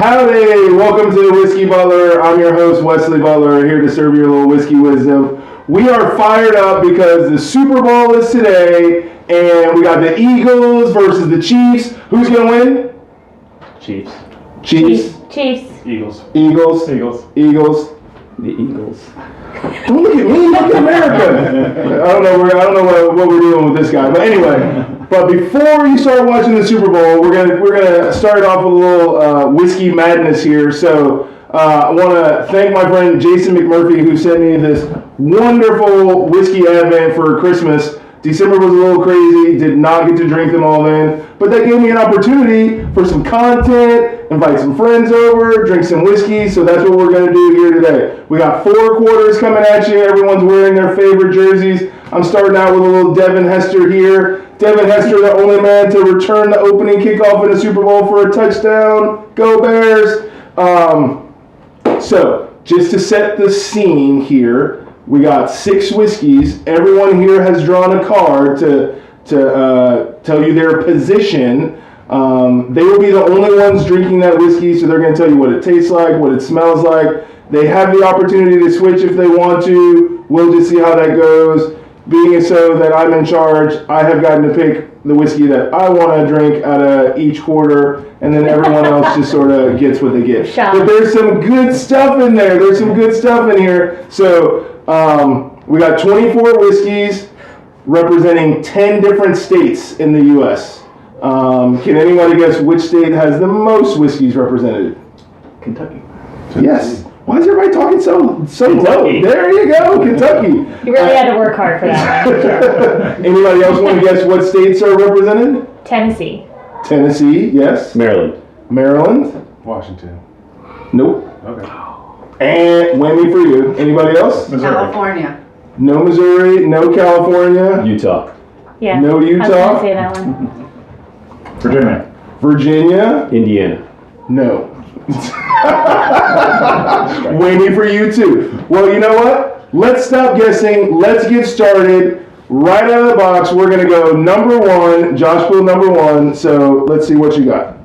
Howdy! Welcome to the Whiskey Butler. I'm your host, Wesley Butler, here to serve your little whiskey wisdom. We are fired up because the Super Bowl is today, and we got the Eagles versus the Chiefs. Who's going to win? Chiefs. Chiefs. Eagles. Eagles. The Eagles. Don't look at me, look at America. I don't know what we're doing with this guy, but anyway. But before you start watching the Super Bowl, we're gonna start off with a little whiskey madness here. So I want to thank my friend Jason McMurphy, who sent me this wonderful whiskey advent for Christmas. December was a little crazy, did not get to drink them all then, but that gave me an opportunity for some content, invite some friends over, drink some whiskey, so that's what we're going to do here today. We got 4 quarters coming at you, everyone's wearing their favorite jerseys. I'm starting out with a little Devin Hester here. Devin Hester, the only man to return the opening kickoff in the Super Bowl for a touchdown. Go Bears! So, just to set the scene here, we got 6 whiskeys. Everyone here has drawn a card to tell you their position. They will be the only ones drinking that whiskey, so they're going to tell you what it tastes like, what it smells like. They have the opportunity to switch if they want to. We'll just see how that goes. Being it so that I'm in charge, I have gotten to pick the whiskey that I want to drink out of each quarter, and then everyone else just sort of gets what they get. But there's some good stuff in there. There's some good stuff in here. So we got 24 whiskeys representing 10 different states in the U.S. Can anybody guess which state has the most whiskeys represented? Kentucky. Yes. Why is everybody talking so low? There you go, Kentucky. You really had to work hard for that one. Anybody else want to guess what states are represented? Tennessee. Tennessee, yes. Maryland. Maryland? Washington. Nope. Okay. And whammy for you. Anybody else? Missouri. California. No Missouri, no California, Utah. Yeah. no I was Utah, gonna say that one. Virginia. Virginia, Indiana. no. Whammy for you too. Well, you know what? Let's stop guessing. Let's get started. Right out of the box, we're going to go number 1. Josh pulled number 1, so let's see what you got.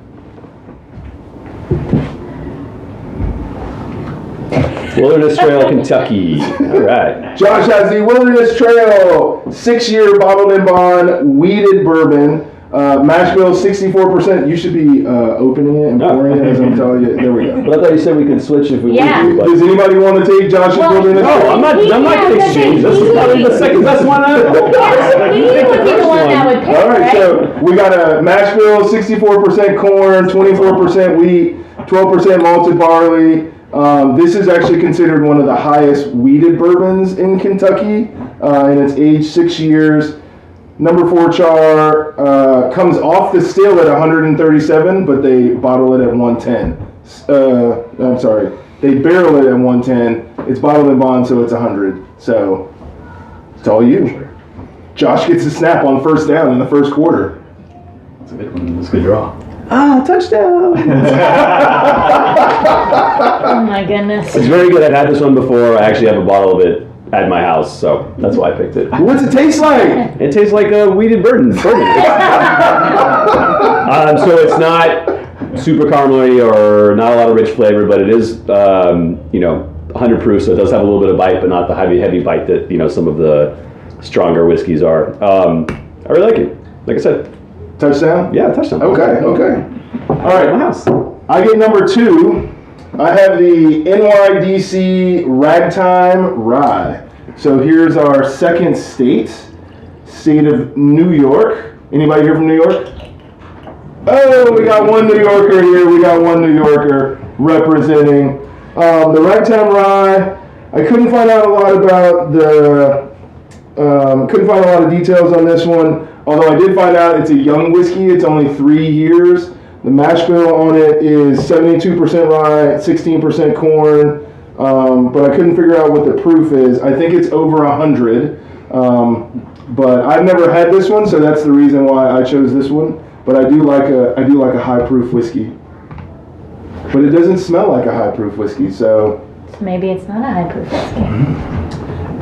Wilderness Trail, Kentucky. All right. Josh has the Wilderness Trail 6-year bottled in bond weeded bourbon. Mash bill 64%. You should be opening it and pouring it as I'm telling you. There we go. But I thought you said we could switch if we Yeah. need to. Does anybody want to take Josh's Wilderness Trail? No, I'm not going to exchange. This is probably the second best one I've He would be the one that would pick, All right, right? so we got a mash bill, 64% corn, 24% wheat, 12% malted barley. This is actually considered one of the highest weeded bourbons in Kentucky, and it's aged 6 years. Number 4 char comes off the still at 137, but they bottle it at 110. I'm sorry, they barrel it at 110. It's bottled in bond, so it's 100. So it's all you. Josh gets a snap on first down in the first quarter. That's a good one. That's a good draw. Touchdown! Oh my goodness. It's very good. I've had this one before. I actually have a bottle of it at my house, so that's why I picked it. What's it taste like? It tastes like a weeded bourbon. So it's not super caramely or not a lot of rich flavor, but it is, 100 proof, so it does have a little bit of bite, but not the heavy bite that, some of the stronger whiskeys are. I really like it. Like I said. Touchdown? Yeah, touchdown. Okay. All right. My house. I get number 2. I have the NYDC Ragtime Rye. So here's our second state of New York. Anybody here from New York? Oh, we got one New Yorker here. We got one New Yorker representing the Ragtime Rye. I couldn't find out a lot about couldn't find a lot of details on this one. Although I did find out it's a young whiskey. It's only 3 years. The mash bill on it is 72% rye, 16% corn, but I couldn't figure out what the proof is. I think it's over 100, but I've never had this one, so that's the reason why I chose this one. But I do like a high proof whiskey, but it doesn't smell like a high proof whiskey, so Maybe it's not a high proof whiskey.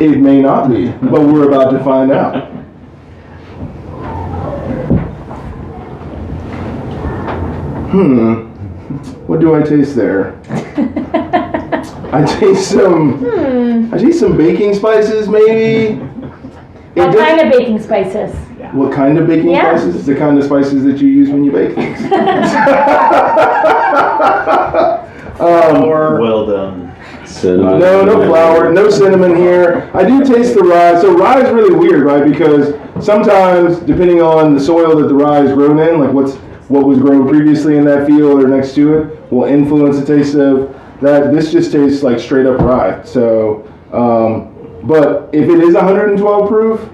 it may not be, but we're about to find out. What do I taste there? I taste some baking spices, maybe. What kind of baking spices? What kind of baking Yeah. spices? The kind of spices that you use when you bake things. Well done. Cinnamon. No flour, no cinnamon here. I do taste the rye. So rye is really weird, right? Because sometimes, depending on the soil that the rye is grown in, like what was grown previously in that field or next to it, will influence the taste of that. This just tastes like straight up rye. So, but if it is 112 proof,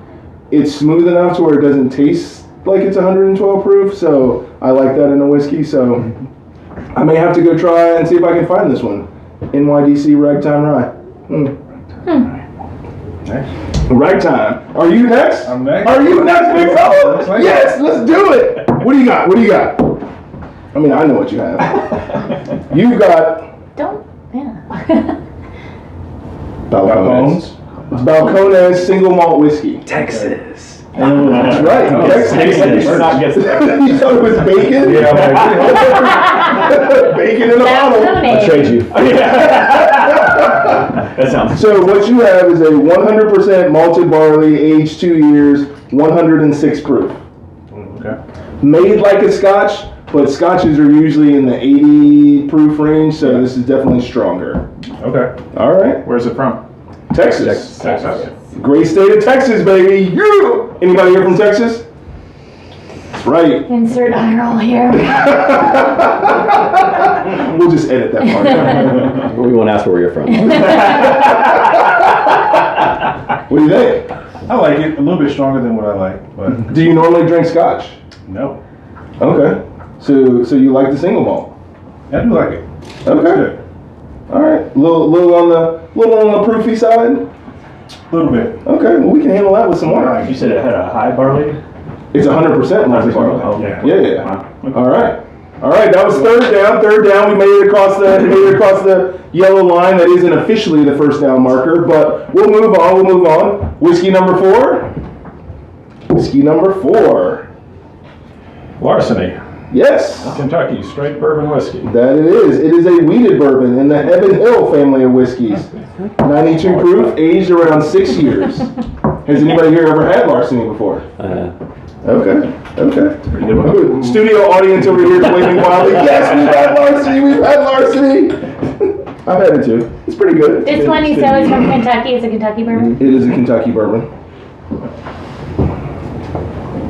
it's smooth enough to where it doesn't taste like it's 112 proof. So I like that in a whiskey. So I may have to go try and see if I can find this one. NYDC Ragtime Rye. Nice. Ragtime. Are you next? I'm next. Are you next, big fella? Looks like Yes, let's do it. What do you got? What do you got? I mean, I know what you have. You've got Don't, yeah. Balcones. Balcones single malt whiskey. Texas. That's right. Texas. We're not guessing. You thought it was bacon? Yeah, Bacon in a bottle. I'll trade you. That sounds. So what you have is a 100% malted barley, aged 2 years, 106 proof. Okay. Made like a scotch, but scotches are usually in the 80 proof range, so this is definitely stronger. Okay. All right. Where's it from? Texas. Texas. Great state of Texas, baby. Yeah. Anybody here from Texas? That's right. Insert eye roll here. We'll just edit that part. We won't ask where you're from. What do you think? I like it. A little bit stronger than what I like, but Do you normally drink scotch? no. Okay. So you like the single malt? I do like it. Okay. Good. All right. Little on the proofy side. A little bit. Okay. Well, we can handle that with some wine. You said it had a high barley? It's 100% malted barley. Oh, Yeah. Wow. All right. All right. That was third down. Third down. We made it across the yellow line. That isn't officially the first down marker, but we'll move on. Whiskey number 4. Whiskey number 4. Larceny, Yes. Kentucky straight bourbon whiskey. That it is. It is a wheated bourbon in the Heaven Hill family of whiskeys. 92 proof, aged around 6 years. Has anybody here ever had Larceny before? Okay. Pretty good one. Studio audience over here waving wildly. Yes, we've had Larceny. I've had it too. It's pretty good. This one you said was from Kentucky. It's a Kentucky bourbon. It is a Kentucky bourbon.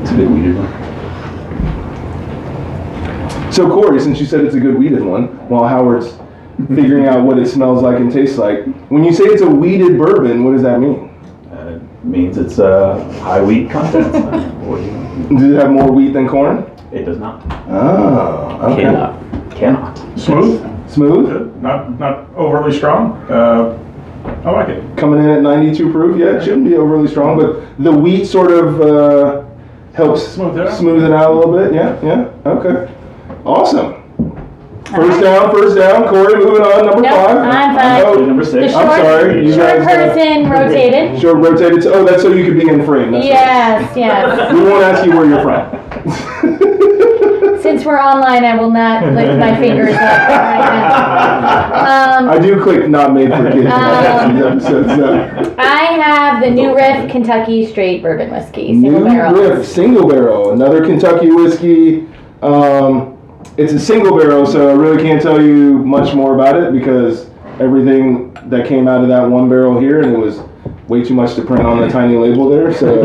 It's a good weird one. So Corey, since you said it's a good wheated one, while Howard's figuring out what it smells like and tastes like, when you say it's a wheated bourbon, what does that mean? It means it's a high wheat content. Does it have more wheat than corn? It does not. Oh, okay. Cannot. Smooth, Smooth. good, not overly strong. I like it. Coming in at 92 proof, yeah, it shouldn't be overly strong, but the wheat sort of helps Smooth it out. smooth it out a little bit. Yeah, okay. Awesome. First down, Corey, moving on, number Nope, 5. I'm fine. Oh, Number 6. The I'm short, sorry, you short guys, person rotated. Short rotated, oh, that's so you could be in frame. That's Yes. right. We won't ask you where you're from. Since we're online, I will not lift my fingers up right now. I do click not made for kids in these episodes, so. I have the New Riff Kentucky Straight Bourbon Whiskey, single New barrel. Riff single barrel, another Kentucky whiskey. It's a single barrel, so I really can't tell you much more about it because everything that came out of that one barrel here, and it was way too much to print on the tiny label there. So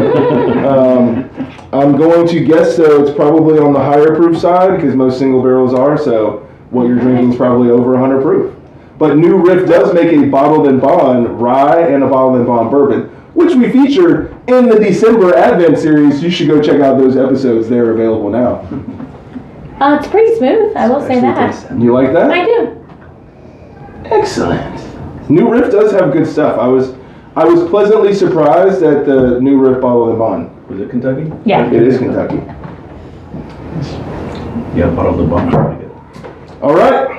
I'm going to guess though it's probably on the higher proof side because most single barrels are. So what you're drinking is probably over 100 proof. But New Riff does make a bottled and bond rye and a bottled and bond bourbon, which we featured in the December Advent series. You should go check out those episodes. They're available now. It's pretty smooth, I will say that. You like that? I do. Excellent. New Riff does have good stuff. I was pleasantly surprised at the New Riff bottled and bond. Was it Kentucky? Yeah. It is Kentucky. Yeah, bottled the bump. Pretty good. All right.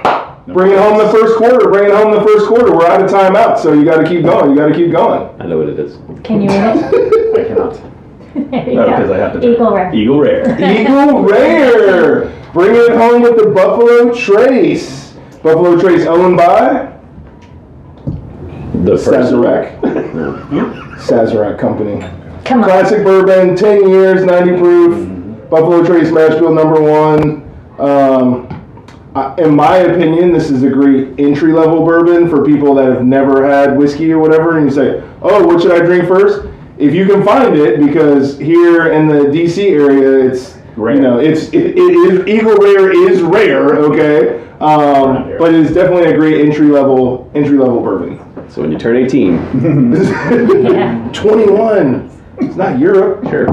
Bringing home the first quarter. We're out of timeout, so you got to keep going. I know what it is. Can you read it? I cannot. There you No, go. because I have to. Eagle Rare. Eagle Rare. Eagle Rare. Bringing it home with the Buffalo Trace. Buffalo Trace owned by The person. Sazerac. Sazerac Company. Come on. Classic bourbon, 10 years, 90 proof. Buffalo Trace Mash Bill #1. In my opinion, this is a great entry-level bourbon for people that have never had whiskey or whatever, and you say, oh, what should I drink first? If you can find it, because here in the DC area, it's Rare. you know, it is Eagle Rare is rare, okay, but it is definitely a great entry-level bourbon. So when you turn 18, Yeah. 21. It's not Europe. sure.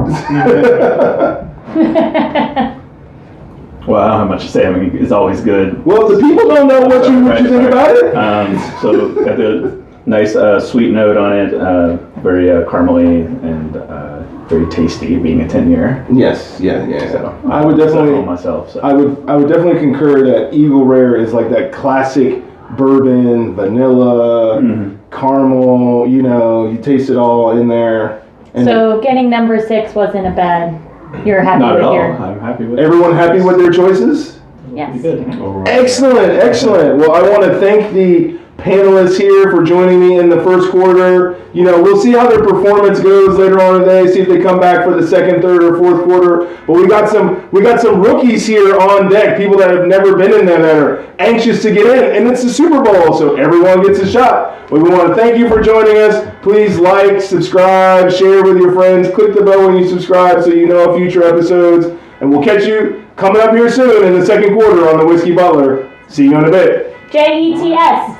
Well, I don't have much to say. I mean, it's always good. Well, the people don't know what you think about it. So got the nice sweet note on it, very caramely and very tasty, being a 10-year. Yes, yeah. So I would definitely, myself. So. I would definitely concur that Eagle Rare is like that classic bourbon, vanilla, caramel. You know, you taste it all in there. And So getting number 6 wasn't a bad. You're happy Not with at all. your. I'm happy with everyone happy with their choices? Yes. Excellent. Well, I want to thank the panelists here for joining me in the first quarter. You know, we'll see how their performance goes later on today. See if they come back for the second, third, or fourth quarter. But we got some rookies here on deck. People that have never been in there that are anxious to get in, and it's the Super Bowl, so everyone gets a shot. But we want to thank you for joining us. Please like, subscribe, share with your friends. Click the bell when you subscribe so you know of future episodes. And we'll catch you coming up here soon in the second quarter on the Whiskey Butler. See you in a bit. JETS.